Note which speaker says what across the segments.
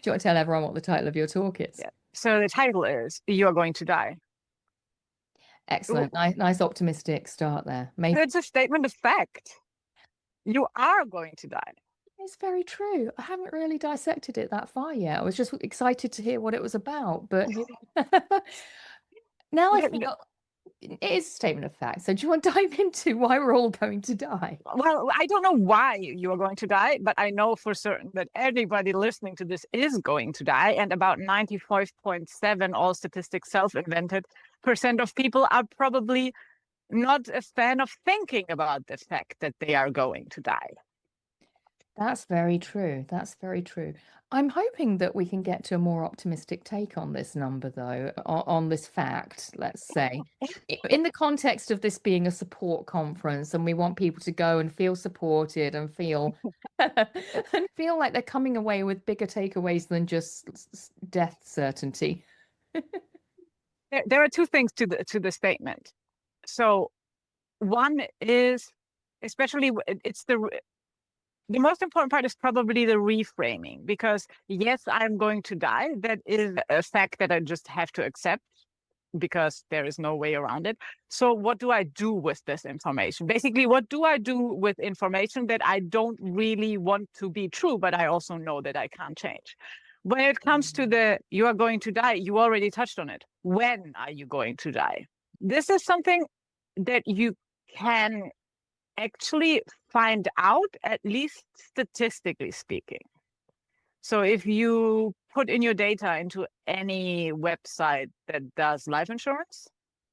Speaker 1: you want to tell everyone what the title of your talk is?
Speaker 2: Yeah. So the title is "You Are Going to Die."
Speaker 1: Excellent. Nice optimistic start there.
Speaker 2: It's a statement of fact. You are going to die.
Speaker 1: It's very true. I haven't really dissected it that far yet. I was just excited to hear what it was about, but now I feel it is a statement of fact. So do you want to dive into why we're all going to die?
Speaker 2: Well, I don't know why you are going to die, but I know for certain that everybody listening to this is going to die. And about 95.7, all statistics self-invented, % of people are probably not a fan of thinking about the fact that they are going to die.
Speaker 1: That's very true. That's very true. I'm hoping that we can get to a more optimistic take on this number, though, on this fact, let's say, in the context of this being a support conference, and we want people to go and feel supported and feel and feel like they're coming away with bigger takeaways than just death certainty.
Speaker 2: There are two things to the statement. So one is, especially, it's the most important part is probably the reframing, because yes, I'm going to die. That is a fact that I just have to accept because there is no way around it. So what do I do with this information? Basically, what do I do with information that I don't really want to be true, but I also know that I can't change? When it comes to the you are going to die, you already touched on it. When are you going to die? This is something that you can actually find out, at least statistically speaking. So if you put in your data into any website that does life insurance,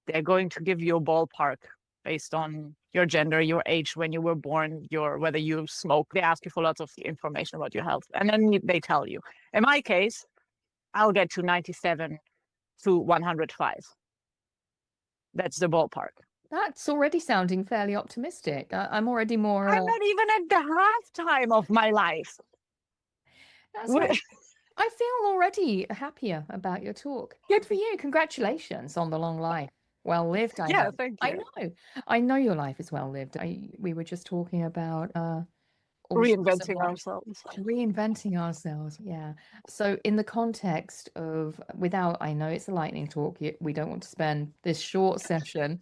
Speaker 2: they're going to give you a ballpark based on your gender, your age, when you were born, whether you smoke. They ask you for lots of information about your health, and then they tell you. In my case, I'll get to 97 to 105. That's the ballpark.
Speaker 1: That's already sounding fairly optimistic. I'm already more.
Speaker 2: I'm not even at the halftime of my life.
Speaker 1: That's right. I feel already happier about your talk. Good for you. Congratulations on the long life. Well lived, I know.
Speaker 2: Thank you.
Speaker 1: I know your life is well lived. We were just talking about
Speaker 2: reinventing ourselves.
Speaker 1: Reinventing ourselves, yeah. So in the context of, I know it's a lightning talk, we don't want to spend this short session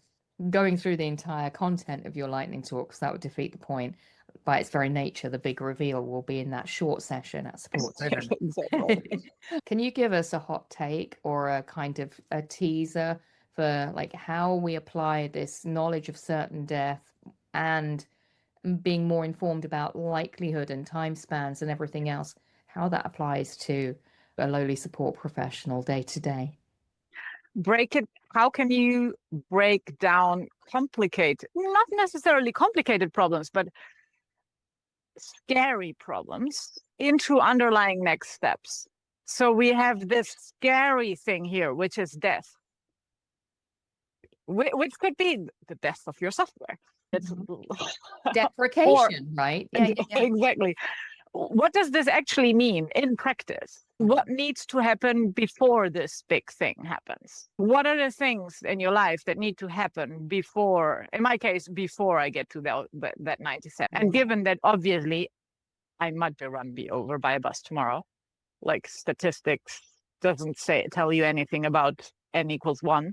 Speaker 1: going through the entire content of your lightning talk, because that would defeat the point. By its very nature, the big reveal will be in that short session at Support Driven. Can you give us a hot take or a kind of a teaser for like how we apply this knowledge of certain death and being more informed about likelihood and time spans and everything else, how that applies to a lowly support professional day to day?
Speaker 2: How can you break down not necessarily complicated problems, but scary problems into underlying next steps? So we have this scary thing here, which is death, which could be the death of your software. It's
Speaker 1: deprecation, right? Yeah.
Speaker 2: Exactly. What does this actually mean in practice? What needs to happen before this big thing happens? What are the things in your life that need to happen before, in my case, before I get to that 97? And given that obviously I might be run over by a bus tomorrow, like statistics doesn't tell you anything about n equals 1.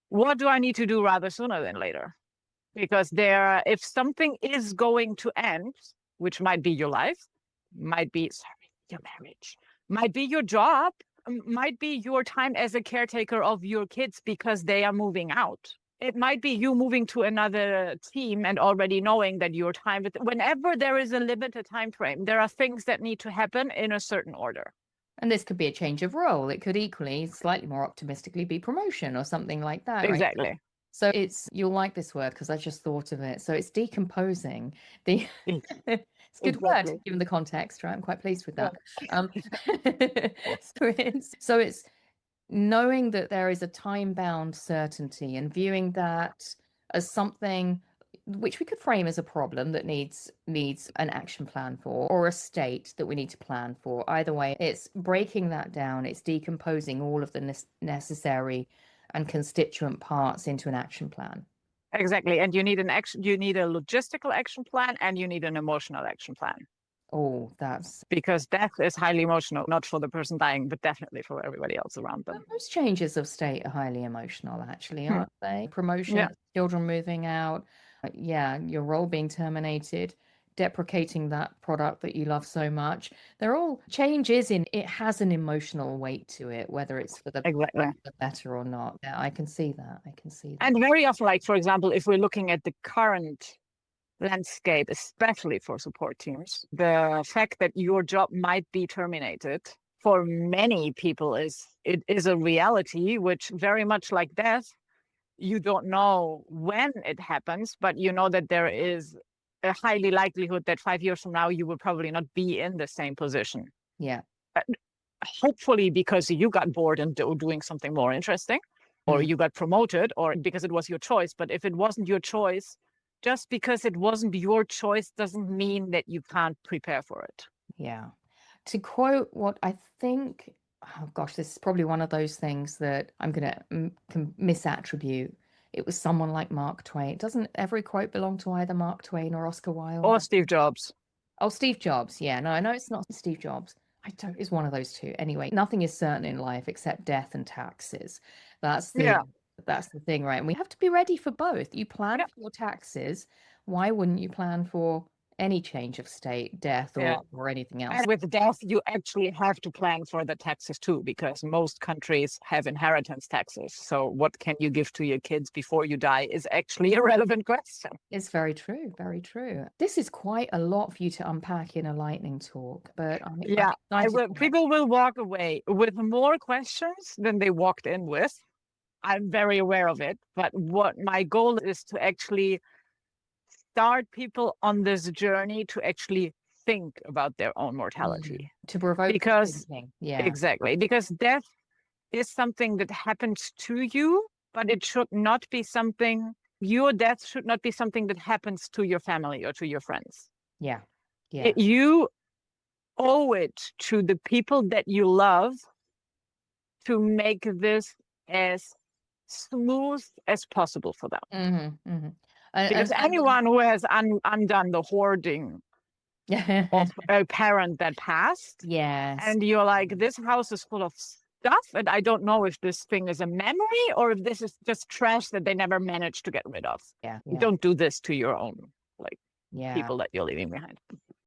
Speaker 2: What do I need to do rather sooner than later? Because if something is going to end, which might be your life, might be your marriage, might be your job, might be your time as a caretaker of your kids because they are moving out. It might be you moving to another team and already knowing that your time, whenever there is a limited time frame, there are things that need to happen in a certain order.
Speaker 1: And this could be a change of role. It could equally, slightly more optimistically, be promotion or something like that.
Speaker 2: Exactly.
Speaker 1: Right? So you'll like this word because I just thought of it. So it's decomposing. It's a good word given the context, right? I'm quite pleased with that. So it's knowing that there is a time-bound certainty and viewing that as something which we could frame as a problem that needs an action plan for, or a state that we need to plan for. Either way, it's breaking that down. It's decomposing all of the necessary and constituent parts into an action plan.
Speaker 2: Exactly. And you need you need a logistical action plan, and you need an emotional action plan.
Speaker 1: Oh, that's
Speaker 2: because death is highly emotional, not for the person dying, but definitely for everybody else around
Speaker 1: but
Speaker 2: them.
Speaker 1: most changes of state are highly emotional, actually,
Speaker 2: Hmm.
Speaker 1: aren't they? Promotion,
Speaker 2: Yeah,
Speaker 1: children moving out, yeah, your role being terminated, deprecating that product that you love so much. They're all changes in it has an emotional weight to it, whether it's for
Speaker 2: exactly.
Speaker 1: the better or not. Yeah, I can see that. I can see that.
Speaker 2: And very often, like, for example, if we're looking at the current landscape, especially for support teams, the fact that your job might be terminated for many people it is a reality, which very much like death, you don't know when it happens, but you know that there is a highly likelihood that 5 years from now you will probably not be in the same position.
Speaker 1: Yeah.
Speaker 2: Hopefully because you got bored and doing something more interesting, or you got promoted, or because it was your choice. But if it wasn't your choice, just because it wasn't your choice doesn't mean that you can't prepare for it.
Speaker 1: Yeah. To quote what I think, oh gosh, this is probably one of those things that I'm going to misattribute. It was someone like Mark Twain. Doesn't every quote belong to either Mark Twain or Oscar Wilde?
Speaker 2: Or Steve Jobs.
Speaker 1: Oh, Steve Jobs. Yeah, no, I know it's not Steve Jobs. I don't, it's one of those two. Anyway, nothing is certain in life except death and taxes. That's the
Speaker 2: Yeah.
Speaker 1: that's the thing, right? And we have to be ready for both. You plan
Speaker 2: Yeah.
Speaker 1: for your taxes. Why wouldn't you plan for any change of state, death,
Speaker 2: Yeah.
Speaker 1: or anything else?
Speaker 2: And with death, you actually have to plan for the taxes too, because most countries have inheritance taxes. So what can you give to your kids before you die is actually a relevant question.
Speaker 1: It's very true, very true. This is quite a lot for you to unpack in a lightning talk, but I'm
Speaker 2: Yeah,
Speaker 1: excited.
Speaker 2: people will walk away with more questions than they walked in with. I'm very aware of it. But what my goal is to actually start people on this journey to actually think about their own mortality.
Speaker 1: To provoke
Speaker 2: Because
Speaker 1: thinking. Yeah.
Speaker 2: exactly, because death is something that happens to you, but it should not be something, your death should not be something that happens to your family or to your friends.
Speaker 1: Yeah. Yeah.
Speaker 2: You owe it to the people that you love to make this as smooth as possible for them.
Speaker 1: Mm-hmm, mm-hmm.
Speaker 2: Because anyone who has undone the hoarding of a parent that passed,
Speaker 1: yes.
Speaker 2: and you're like, this house is full of stuff, and I don't know if this thing is a memory or if this is just trash that they never managed to get rid of.
Speaker 1: Yeah.
Speaker 2: You don't do this to your own
Speaker 1: Yeah.
Speaker 2: people that you're leaving behind.